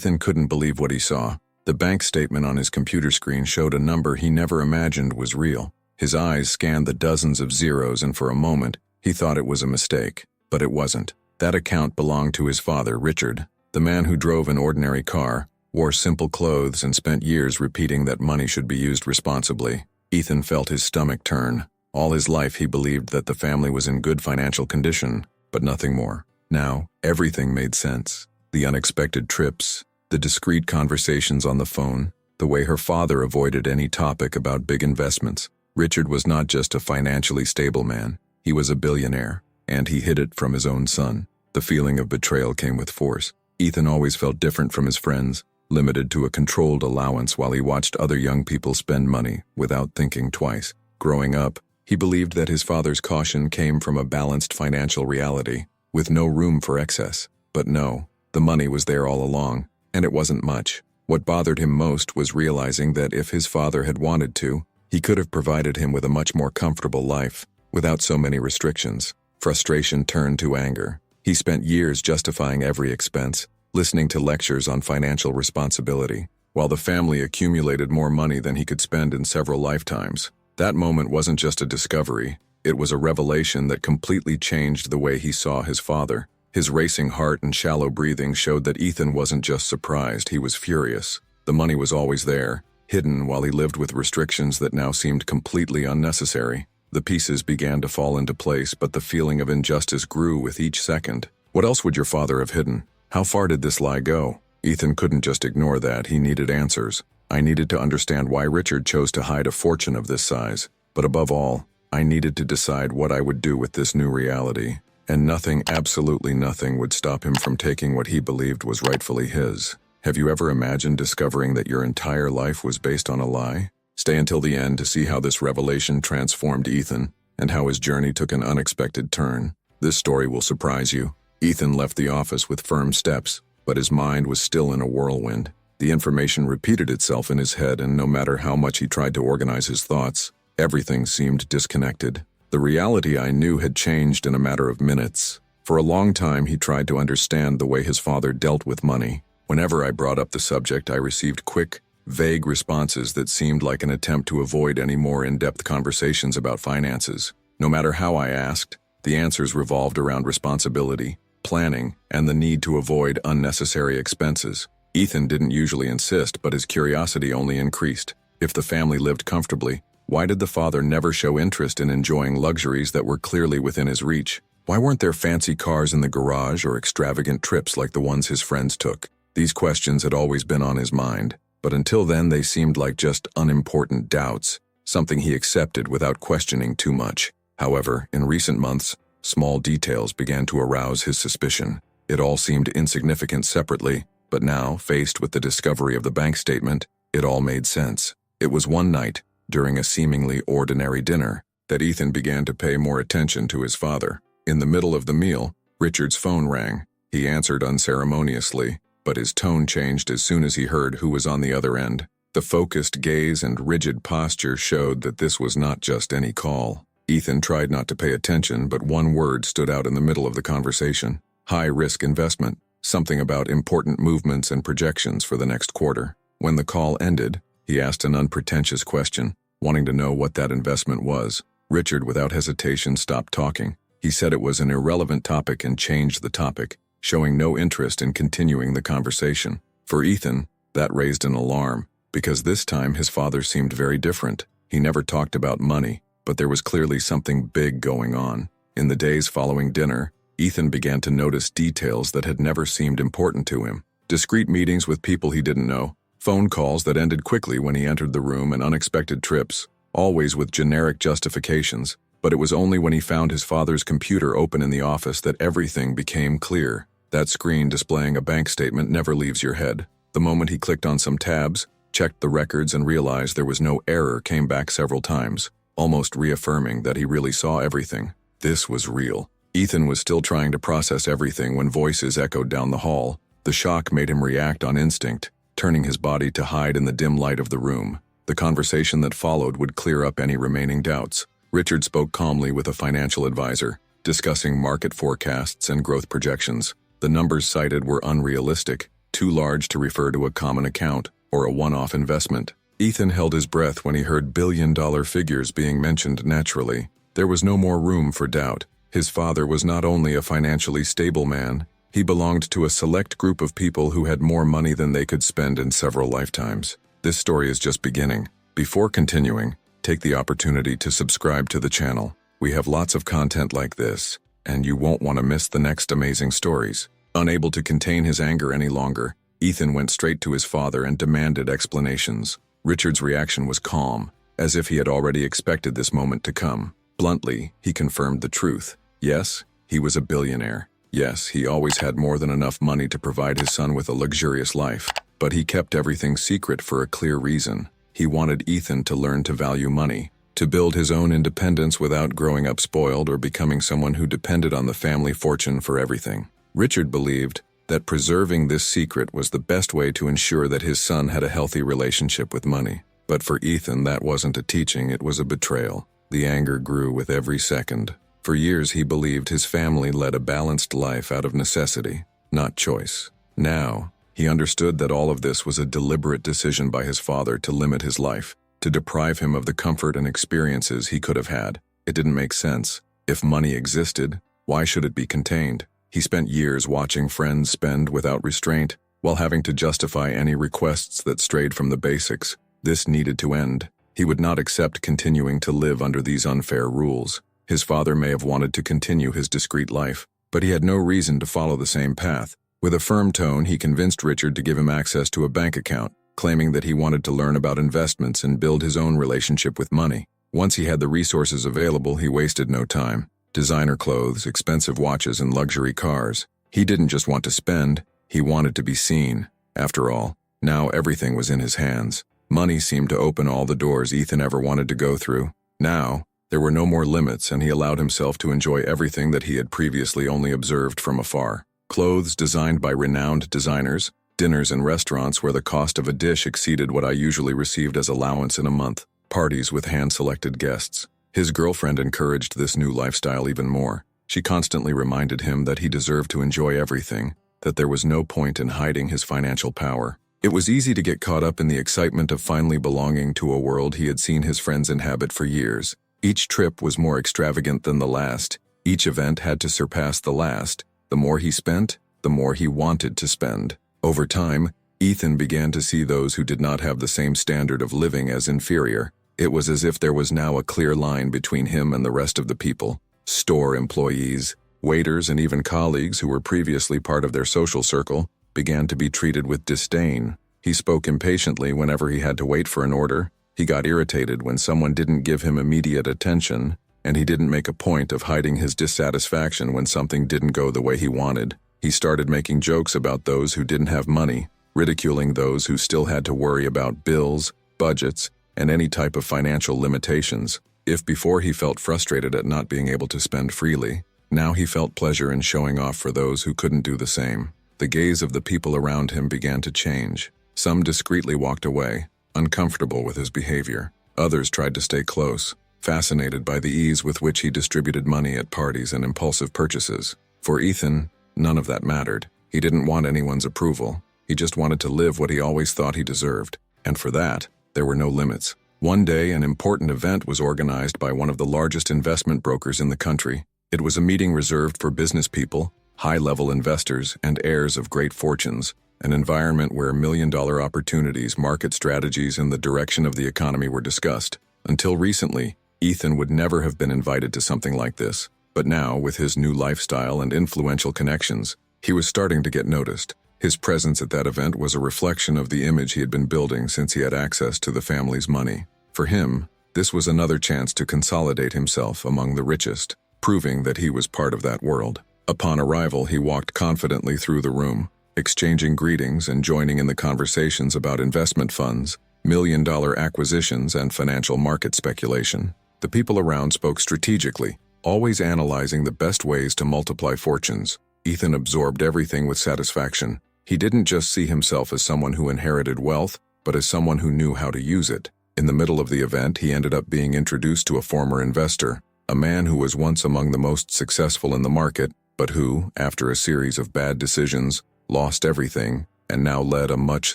Ethan couldn't believe what he saw. The bank statement on his computer screen showed a number he never imagined was real. His eyes scanned the dozens of zeros, and for a moment, he thought it was a mistake. But it wasn't. That account belonged to his father, Richard, the man who drove an ordinary car, wore simple clothes, and spent years repeating that money should be used responsibly. Ethan felt his stomach turn. All his life he believed that the family was in good financial condition, but nothing more. Now, everything made sense. The unexpected trips, the discreet conversations on the phone, the way her father avoided any topic about big investments. Richard was not just a financially stable man, he was a billionaire, and he hid it from his own son. The feeling of betrayal came with force. Ethan always felt different from his friends, limited to a controlled allowance while he watched other young people spend money without thinking twice. Growing up, he believed that his father's caution came from a balanced financial reality, with no room for excess. But no, the money was there all along, and it wasn't much. What bothered him most was realizing that if his father had wanted to, he could have provided him with a much more comfortable life, without so many restrictions. Frustration turned to anger. He spent years justifying every expense, listening to lectures on financial responsibility, while the family accumulated more money than he could spend in several lifetimes. That moment wasn't just a discovery, it was a revelation that completely changed the way he saw his father. His racing heart and shallow breathing showed that Ethan wasn't just surprised, he was furious. The money was always there, hidden while he lived with restrictions that now seemed completely unnecessary. The pieces began to fall into place, but the feeling of injustice grew with each second. What else would your father have hidden? How far did this lie go? Ethan couldn't just ignore that, he needed answers. I needed to understand why Richard chose to hide a fortune of this size. But above all, I needed to decide what I would do with this new reality. And nothing, absolutely nothing, would stop him from taking what he believed was rightfully his. Have you ever imagined discovering that your entire life was based on a lie? Stay until the end to see how this revelation transformed Ethan and how his journey took an unexpected turn. This story will surprise you. Ethan left the office with firm steps, but his mind was still in a whirlwind. The information repeated itself in his head, and no matter how much he tried to organize his thoughts, everything seemed disconnected. The reality I knew had changed in a matter of minutes. For a long time, he tried to understand the way his father dealt with money. Whenever I brought up the subject, I received quick, vague responses that seemed like an attempt to avoid any more in-depth conversations about finances. No matter how I asked, the answers revolved around responsibility, planning, and the need to avoid unnecessary expenses. Ethan didn't usually insist, but his curiosity only increased. If the family lived comfortably, why did the father never show interest in enjoying luxuries that were clearly within his reach? Why weren't there fancy cars in the garage or extravagant trips like the ones his friends took? These questions had always been on his mind, but until then they seemed like just unimportant doubts, something he accepted without questioning too much. However, in recent months, small details began to arouse his suspicion. It all seemed insignificant separately, but now, faced with the discovery of the bank statement, it all made sense. It was one night, during a seemingly ordinary dinner, that Ethan began to pay more attention to his father. In the middle of the meal, Richard's phone rang. He answered unceremoniously, but his tone changed as soon as he heard who was on the other end. The focused gaze and rigid posture showed that this was not just any call. Ethan tried not to pay attention, but one word stood out in the middle of the conversation. High-risk investment, something about important movements and projections for the next quarter. When the call ended, he asked an unpretentious question, wanting to know what that investment was. Richard, without hesitation, stopped talking. He said it was an irrelevant topic and changed the topic, showing no interest in continuing the conversation. For Ethan, that raised an alarm, because this time his father seemed very different. He never talked about money, but there was clearly something big going on. In the days following dinner, Ethan began to notice details that had never seemed important to him. Discreet meetings with people he didn't know, phone calls that ended quickly when he entered the room, and unexpected trips, always with generic justifications. But it was only when he found his father's computer open in the office that everything became clear. That screen displaying a bank statement never leaves your head. The moment he clicked on some tabs, checked the records, and realized there was no error came back several times, almost reaffirming that he really saw everything. This was real. Ethan was still trying to process everything when voices echoed down the hall. The shock made him react on instinct, turning his body to hide in the dim light of the room. The conversation that followed would clear up any remaining doubts. Richard spoke calmly with a financial advisor, discussing market forecasts and growth projections. The numbers cited were unrealistic, too large to refer to a common account or a one-off investment. Ethan held his breath when he heard billion-dollar figures being mentioned naturally. There was no more room for doubt. His father was not only a financially stable man, he belonged to a select group of people who had more money than they could spend in several lifetimes. This story is just beginning. Before continuing, take the opportunity to subscribe to the channel. We have lots of content like this, and you won't want to miss the next amazing stories. Unable to contain his anger any longer, Ethan went straight to his father and demanded explanations. Richard's reaction was calm, as if he had already expected this moment to come. Bluntly, he confirmed the truth. Yes, he was a billionaire. Yes, he always had more than enough money to provide his son with a luxurious life. But he kept everything secret for a clear reason. He wanted Ethan to learn to value money, to build his own independence without growing up spoiled or becoming someone who depended on the family fortune for everything. Richard believed that preserving this secret was the best way to ensure that his son had a healthy relationship with money. But for Ethan, that wasn't a teaching, it was a betrayal. The anger grew with every second. For years, he believed his family led a balanced life out of necessity, not choice. Now, he understood that all of this was a deliberate decision by his father to limit his life, to deprive him of the comfort and experiences he could have had. It didn't make sense. If money existed, why should it be contained? He spent years watching friends spend without restraint, while having to justify any requests that strayed from the basics. This needed to end. He would not accept continuing to live under these unfair rules. His father may have wanted to continue his discreet life, but he had no reason to follow the same path. With a firm tone, he convinced Richard to give him access to a bank account, claiming that he wanted to learn about investments and build his own relationship with money. Once he had the resources available, he wasted no time. Designer clothes, expensive watches, and luxury cars. He didn't just want to spend, he wanted to be seen. After all, now everything was in his hands. Money seemed to open all the doors Ethan ever wanted to go through. Now, there were no more limits, and he allowed himself to enjoy everything that he had previously only observed from afar. Clothes designed by renowned designers, dinners in restaurants where the cost of a dish exceeded what I usually received as allowance in a month, parties with hand-selected guests. His girlfriend encouraged this new lifestyle even more. She constantly reminded him that he deserved to enjoy everything, that there was no point in hiding his financial power. It was easy to get caught up in the excitement of finally belonging to a world he had seen his friends inhabit for years. Each trip was more extravagant than the last. Each event had to surpass the last. The more he spent, the more he wanted to spend. Over time, Ethan began to see those who did not have the same standard of living as inferior. It was as if there was now a clear line between him and the rest of the people. Store employees, waiters, and even colleagues who were previously part of their social circle began to be treated with disdain. He spoke impatiently whenever he had to wait for an order. He got irritated when someone didn't give him immediate attention, and he didn't make a point of hiding his dissatisfaction when something didn't go the way he wanted. He started making jokes about those who didn't have money, ridiculing those who still had to worry about bills, budgets, and any type of financial limitations. If before he felt frustrated at not being able to spend freely, now he felt pleasure in showing off for those who couldn't do the same. The gaze of the people around him began to change. Some discreetly walked away, uncomfortable with his behavior. Others tried to stay close, fascinated by the ease with which he distributed money at parties and impulsive purchases. For Ethan, none of that mattered. He didn't want anyone's approval. He just wanted to live what he always thought he deserved. And for that, there were no limits. One day, an important event was organized by one of the largest investment brokers in the country. It was a meeting reserved for business people, high-level investors, and heirs of great fortunes, an environment where million-dollar opportunities, market strategies, and the direction of the economy were discussed. Until recently, Ethan would never have been invited to something like this. But now, with his new lifestyle and influential connections, he was starting to get noticed. His presence at that event was a reflection of the image he had been building since he had access to the family's money. For him, this was another chance to consolidate himself among the richest, proving that he was part of that world. Upon arrival, he walked confidently through the room, exchanging greetings and joining in the conversations about investment funds, million-dollar acquisitions, and financial market speculation. The people around spoke strategically, always analyzing the best ways to multiply fortunes. Ethan absorbed everything with satisfaction. He didn't just see himself as someone who inherited wealth, but as someone who knew how to use it. In the middle of the event, he ended up being introduced to a former investor, a man who was once among the most successful in the market, but who, after a series of bad decisions, lost everything, and now led a much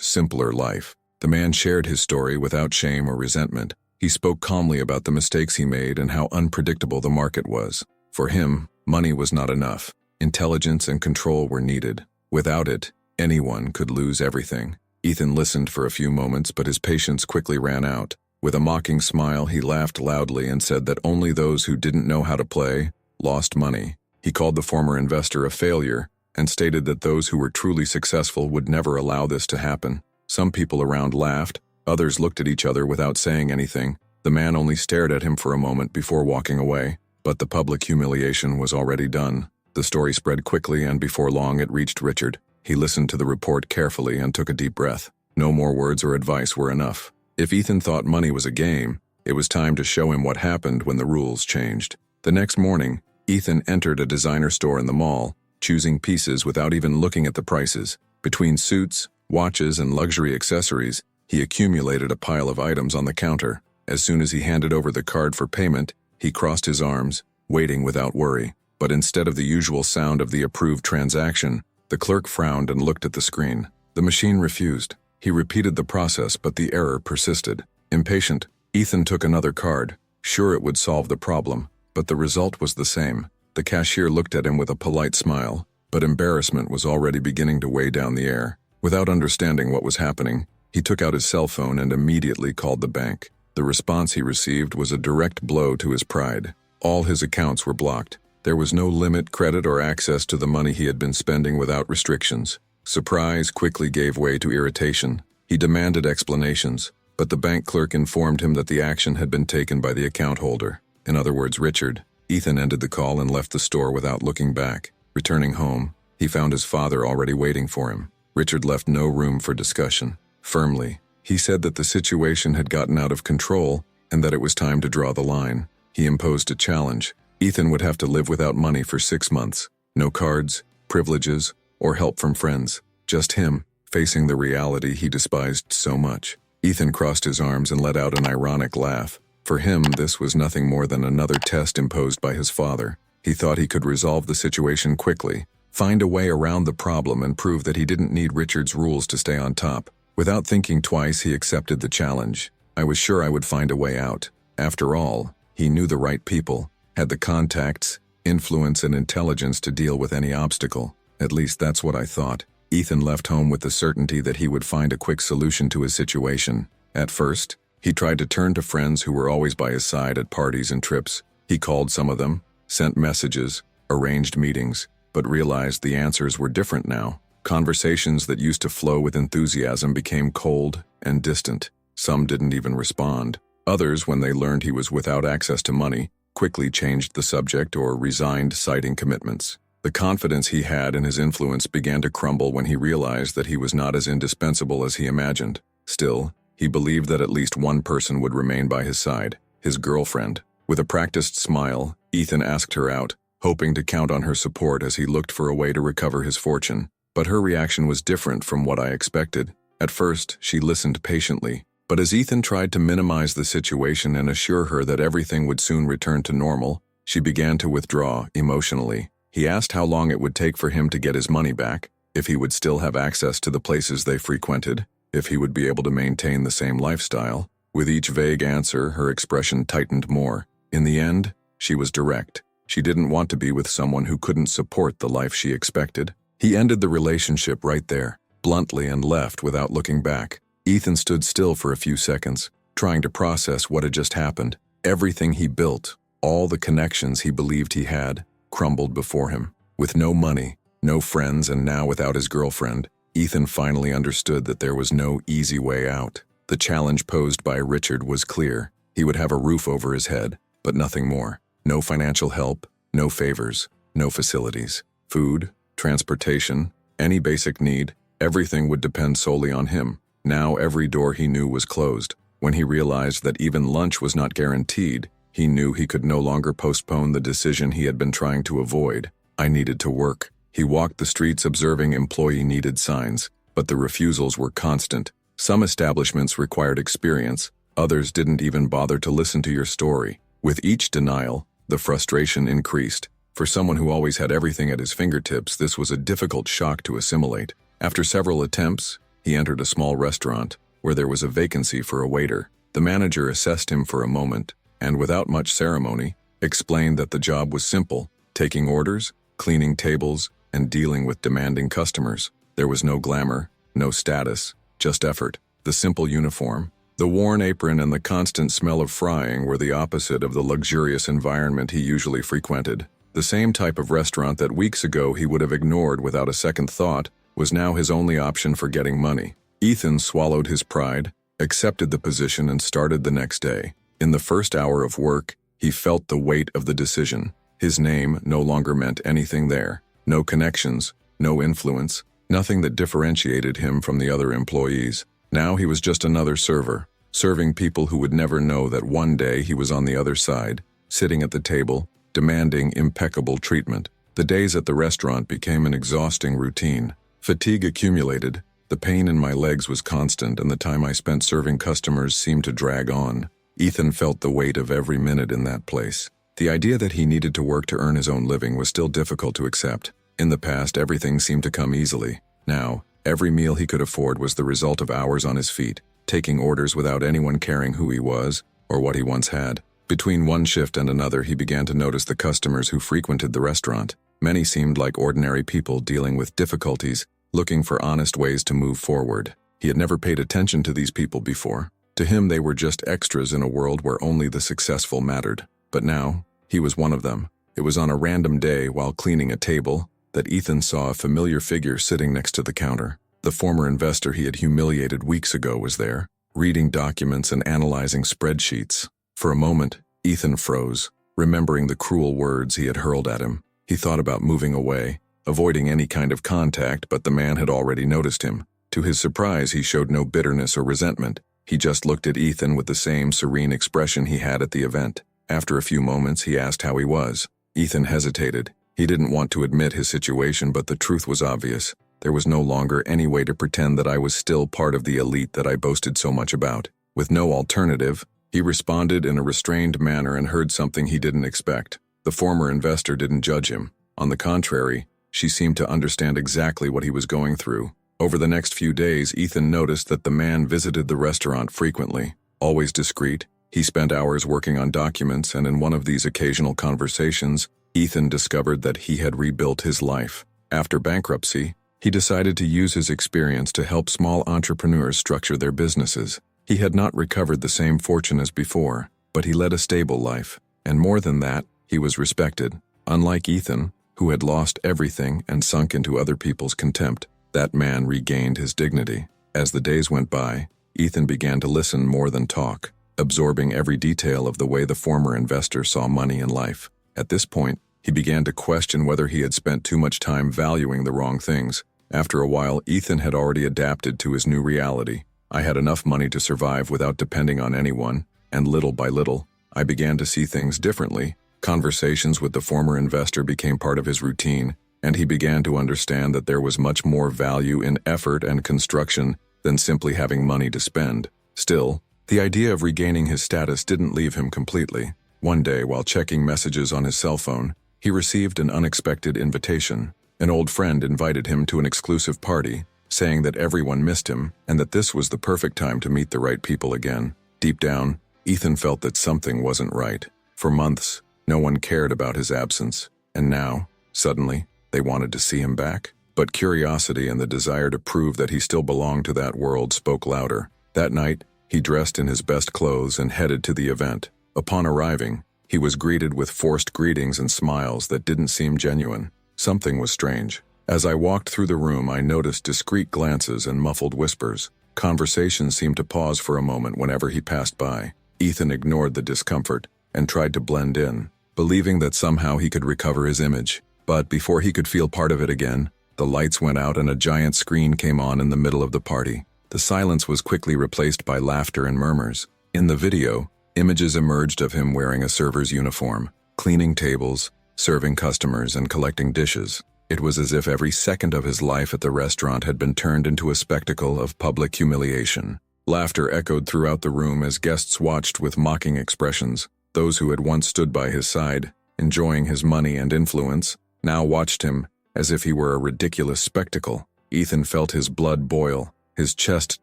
simpler life. The man shared his story without shame or resentment. He spoke calmly about the mistakes he made and how unpredictable the market was. For him, money was not enough. Intelligence and control were needed. Without it, anyone could lose everything. Ethan listened for a few moments, but his patience quickly ran out. With a mocking smile, he laughed loudly and said that only those who didn't know how to play lost money. He called the former investor a failure and stated that those who were truly successful would never allow this to happen. Some people around laughed, others looked at each other without saying anything. The man only stared at him for a moment before walking away, but the public humiliation was already done. The story spread quickly, and before long it reached Richard. He listened to the report carefully and took a deep breath. No more words or advice were enough. If Ethan thought money was a game, it was time to show him what happened when the rules changed. The next morning, Ethan entered a designer store in the mall, choosing pieces without even looking at the prices. Between suits, watches, and luxury accessories, he accumulated a pile of items on the counter. As soon as he handed over the card for payment, he crossed his arms, waiting without worry. But instead of the usual sound of the approved transaction, the clerk frowned and looked at the screen. The machine refused. He repeated the process, but the error persisted. Impatient, Ethan took another card, sure it would solve the problem, but the result was the same. The cashier looked at him with a polite smile, but embarrassment was already beginning to weigh down the air. Without understanding what was happening, he took out his cell phone and immediately called the bank. The response he received was a direct blow to his pride. All his accounts were blocked. There was no limit, credit, or access to the money he had been spending without restrictions. Surprise quickly gave way to irritation. He demanded explanations, but the bank clerk informed him that the action had been taken by the account holder. In other words, Richard. Ethan ended the call and left the store without looking back. Returning home, he found his father already waiting for him. Richard left no room for discussion. Firmly, he said that the situation had gotten out of control and that it was time to draw the line. He imposed a challenge. Ethan would have to live without money for 6 months. No cards, privileges, or help from friends. Just him, facing the reality he despised so much. Ethan crossed his arms and let out an ironic laugh. For him, this was nothing more than another test imposed by his father. He thought he could resolve the situation quickly, find a way around the problem, and prove that he didn't need Richard's rules to stay on top. Without thinking twice, he accepted the challenge. I was sure I would find a way out. After all, he knew the right people, had the contacts, influence, and intelligence to deal with any obstacle. At least that's what I thought. Ethan left home with the certainty that he would find a quick solution to his situation. At first, he tried to turn to friends who were always by his side at parties and trips. He called some of them, sent messages, arranged meetings, but realized the answers were different now. Conversations that used to flow with enthusiasm became cold and distant. Some didn't even respond. Others, when they learned he was without access to money, quickly changed the subject or resigned, citing commitments. The confidence he had in his influence began to crumble when he realized that he was not as indispensable as he imagined. Still, he believed that at least one person would remain by his side, his girlfriend. With a practiced smile, Ethan asked her out, hoping to count on her support as he looked for a way to recover his fortune. But her reaction was different from what I expected. At first, she listened patiently, but as Ethan tried to minimize the situation and assure her that everything would soon return to normal, she began to withdraw emotionally. He asked how long it would take for him to get his money back, if he would still have access to the places they frequented, if he would be able to maintain the same lifestyle. With each vague answer, her expression tightened more. In the end, she was direct. She didn't want to be with someone who couldn't support the life she expected. He ended the relationship right there, bluntly, and left without looking back. Ethan stood still for a few seconds, trying to process what had just happened. Everything he built, all the connections he believed he had, crumbled before him. With no money, no friends, and now without his girlfriend, Ethan finally understood that there was no easy way out. The challenge posed by Richard was clear. He would have a roof over his head, but nothing more. No financial help, no favors, no facilities. Food, transportation, any basic need, everything would depend solely on him. Now every door he knew was closed. When he realized that even lunch was not guaranteed, he knew he could no longer postpone the decision he had been trying to avoid. I needed to work. He walked the streets observing employee-needed signs, but the refusals were constant. Some establishments required experience, others didn't even bother to listen to your story. With each denial, the frustration increased. For someone who always had everything at his fingertips, this was a difficult shock to assimilate. After several attempts, he entered a small restaurant where there was a vacancy for a waiter. The manager assessed him for a moment and, without much ceremony, explained that the job was simple: taking orders, cleaning tables, and dealing with demanding customers. There was no glamour, no status, just effort. The simple uniform, the worn apron, and the constant smell of frying were the opposite of the luxurious environment he usually frequented. The same type of restaurant that weeks ago he would have ignored without a second thought was now his only option for getting money. Ethan swallowed his pride, accepted the position, and started the next day. In the first hour of work, he felt the weight of the decision. His name no longer meant anything there. No connections, no influence, nothing that differentiated him from the other employees. Now he was just another server, serving people who would never know that one day he was on the other side, sitting at the table, demanding impeccable treatment. The days at the restaurant became an exhausting routine. Fatigue accumulated, the pain in my legs was constant, and the time I spent serving customers seemed to drag on. Ethan felt the weight of every minute in that place. The idea that he needed to work to earn his own living was still difficult to accept. In the past, everything seemed to come easily. Now, every meal he could afford was the result of hours on his feet, taking orders without anyone caring who he was or what he once had. Between one shift and another, he began to notice the customers who frequented the restaurant. Many seemed like ordinary people dealing with difficulties, looking for honest ways to move forward. He had never paid attention to these people before. To him, they were just extras in a world where only the successful mattered. But now, he was one of them. It was on a random day while cleaning a table that Ethan saw a familiar figure sitting next to the counter. The former investor he had humiliated weeks ago was there, reading documents and analyzing spreadsheets. For a moment, Ethan froze, remembering the cruel words he had hurled at him. He thought about moving away, avoiding any kind of contact, but the man had already noticed him. To his surprise, he showed no bitterness or resentment. He just looked at Ethan with the same serene expression he had at the event. After a few moments, he asked how he was. Ethan hesitated. He didn't want to admit his situation, but the truth was obvious. There was no longer any way to pretend that I was still part of the elite that I boasted so much about. With no alternative, he responded in a restrained manner and heard something he didn't expect. The former investor didn't judge him. On the contrary, she seemed to understand exactly what he was going through. Over the next few days, Ethan noticed that the man visited the restaurant frequently. Always discreet, he spent hours working on documents, and in one of these occasional conversations, Ethan discovered that he had rebuilt his life. After bankruptcy, he decided to use his experience to help small entrepreneurs structure their businesses. He had not recovered the same fortune as before, but he led a stable life, and more than that, he was respected. Unlike Ethan, who had lost everything and sunk into other people's contempt, that man regained his dignity. As the days went by, Ethan began to listen more than talk, absorbing every detail of the way the former investor saw money and life. At this point, he began to question whether he had spent too much time valuing the wrong things. After a while, Ethan had already adapted to his new reality. I had enough money to survive without depending on anyone, and little by little, I began to see things differently. Conversations with the former investor became part of his routine, and he began to understand that there was much more value in effort and construction than simply having money to spend. Still, the idea of regaining his status didn't leave him completely. One day, while checking messages on his cell phone, he received an unexpected invitation. An old friend invited him to an exclusive party, saying that everyone missed him and that this was the perfect time to meet the right people again. Deep down, Ethan felt that something wasn't right. For months, no one cared about his absence, and now, suddenly, they wanted to see him back. But curiosity and the desire to prove that he still belonged to that world spoke louder. That night, he dressed in his best clothes and headed to the event. Upon arriving, he was greeted with forced greetings and smiles that didn't seem genuine. Something was strange. As I walked through the room, I noticed discreet glances and muffled whispers. Conversation seemed to pause for a moment whenever he passed by. Ethan ignored the discomfort and tried to blend in, believing that somehow he could recover his image. But before he could feel part of it again, the lights went out and a giant screen came on in the middle of the party. The silence was quickly replaced by laughter and murmurs. In the video, images emerged of him wearing a server's uniform, cleaning tables, serving customers, and collecting dishes. It was as if every second of his life at the restaurant had been turned into a spectacle of public humiliation. Laughter echoed throughout the room as guests watched with mocking expressions. Those who had once stood by his side, enjoying his money and influence, now watched him as if he were a ridiculous spectacle. Ethan felt his blood boil, his chest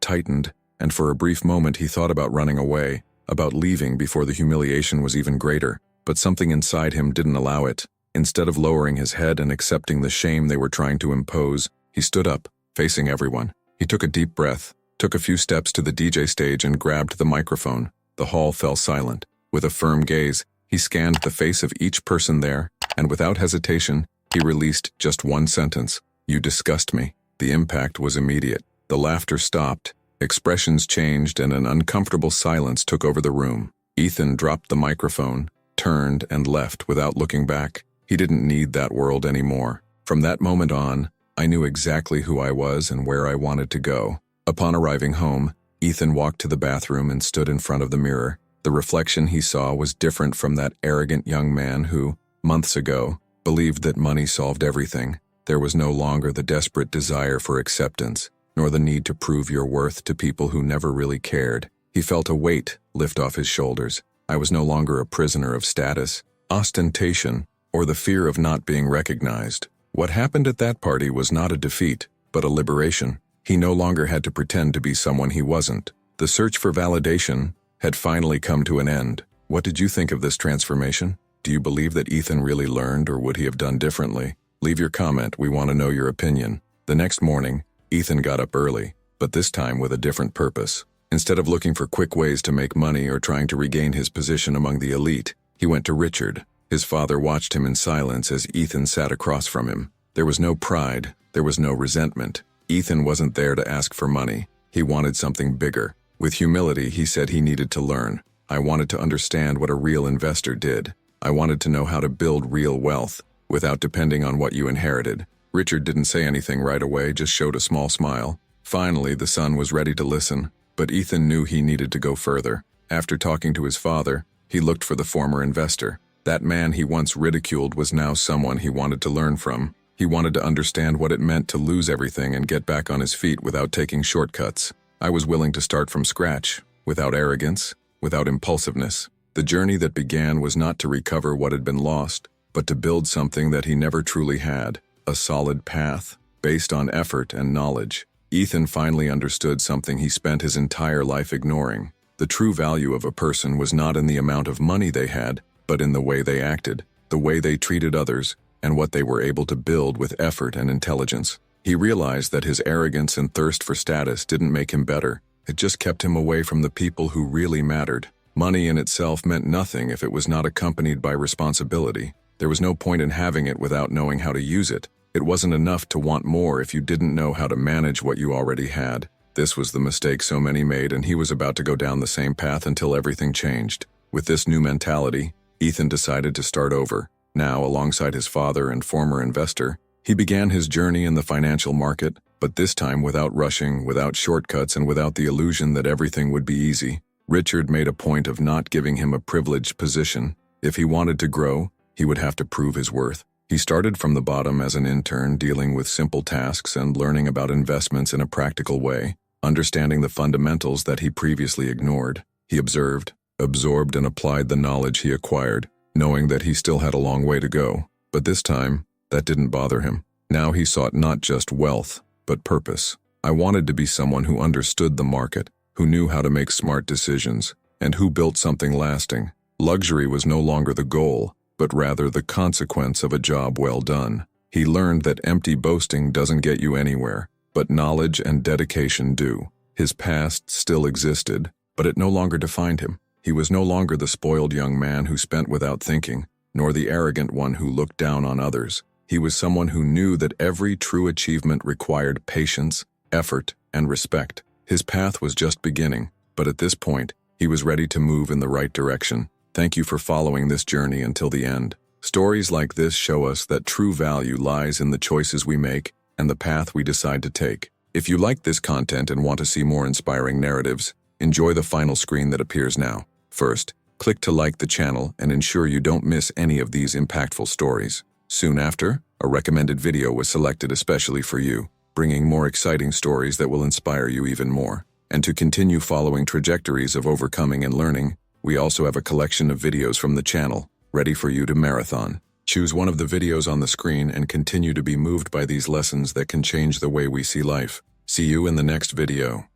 tightened, and for a brief moment he thought about running away, about leaving before the humiliation was even greater, but something inside him didn't allow it. Instead of lowering his head and accepting the shame they were trying to impose, he stood up, facing everyone. He took a deep breath, took a few steps to the DJ stage and grabbed the microphone. The hall fell silent. With a firm gaze, he scanned the face of each person there, and without hesitation, he released just one sentence: "You disgust me." The impact was immediate. The laughter stopped, expressions changed, and an uncomfortable silence took over the room. Ethan dropped the microphone, turned, and left without looking back. He didn't need that world anymore. From that moment on, I knew exactly who I was and where I wanted to go. Upon arriving home, Ethan walked to the bathroom and stood in front of the mirror. The reflection he saw was different from that arrogant young man who, months ago, believed that money solved everything. There was no longer the desperate desire for acceptance, nor the need to prove your worth to people who never really cared. He felt a weight lift off his shoulders. I was no longer a prisoner of status, ostentation, or the fear of not being recognized. What happened at that party was not a defeat, but a liberation. He no longer had to pretend to be someone he wasn't. The search for validation had finally come to an end. What did you think of this transformation? Do you believe that Ethan really learned, or would he have done differently? Leave your comment, we want to know your opinion. The next morning, Ethan got up early, but this time with a different purpose. Instead of looking for quick ways to make money or trying to regain his position among the elite, he went to Richard. His father watched him in silence as Ethan sat across from him. There was no pride, there was no resentment. Ethan wasn't there to ask for money. He wanted something bigger. With humility, he said he needed to learn. I wanted to understand what a real investor did. I wanted to know how to build real wealth without depending on what you inherited. Richard didn't say anything right away, just showed a small smile. Finally, the son was ready to listen, but Ethan knew he needed to go further. After talking to his father, he looked for the former investor. That man he once ridiculed was now someone he wanted to learn from. He wanted to understand what it meant to lose everything and get back on his feet without taking shortcuts. I was willing to start from scratch, without arrogance, without impulsiveness. The journey that began was not to recover what had been lost, but to build something that he never truly had, a solid path, based on effort and knowledge. Ethan finally understood something he spent his entire life ignoring. The true value of a person was not in the amount of money they had, but in the way they acted, the way they treated others, and what they were able to build with effort and intelligence. He realized that his arrogance and thirst for status didn't make him better. It just kept him away from the people who really mattered. Money in itself meant nothing if it was not accompanied by responsibility. There was no point in having it without knowing how to use it. It wasn't enough to want more if you didn't know how to manage what you already had. This was the mistake so many made, and he was about to go down the same path until everything changed. With this new mentality, Ethan decided to start over. Now, alongside his father and former investor, he began his journey in the financial market, but this time without rushing, without shortcuts, and without the illusion that everything would be easy. Richard made a point of not giving him a privileged position. If he wanted to grow, he would have to prove his worth. He started from the bottom as an intern, dealing with simple tasks and learning about investments in a practical way, understanding the fundamentals that he previously ignored. He observed, absorbed, and applied the knowledge he acquired, knowing that he still had a long way to go. But this time, that didn't bother him. Now he sought not just wealth, but purpose. I wanted to be someone who understood the market, who knew how to make smart decisions, and who built something lasting. Luxury was no longer the goal, but rather the consequence of a job well done. He learned that empty boasting doesn't get you anywhere, but knowledge and dedication do. His past still existed, but it no longer defined him. He was no longer the spoiled young man who spent without thinking, nor the arrogant one who looked down on others. He was someone who knew that every true achievement required patience, effort, and respect. His path was just beginning, but at this point, he was ready to move in the right direction. Thank you for following this journey until the end. Stories like this show us that true value lies in the choices we make and the path we decide to take. If you like this content and want to see more inspiring narratives, enjoy the final screen that appears now. First, click to like the channel and ensure you don't miss any of these impactful stories. Soon after, a recommended video was selected especially for you, bringing more exciting stories that will inspire you even more. And to continue following trajectories of overcoming and learning, we also have a collection of videos from the channel, ready for you to marathon. Choose one of the videos on the screen and continue to be moved by these lessons that can change the way we see life. See you in the next video.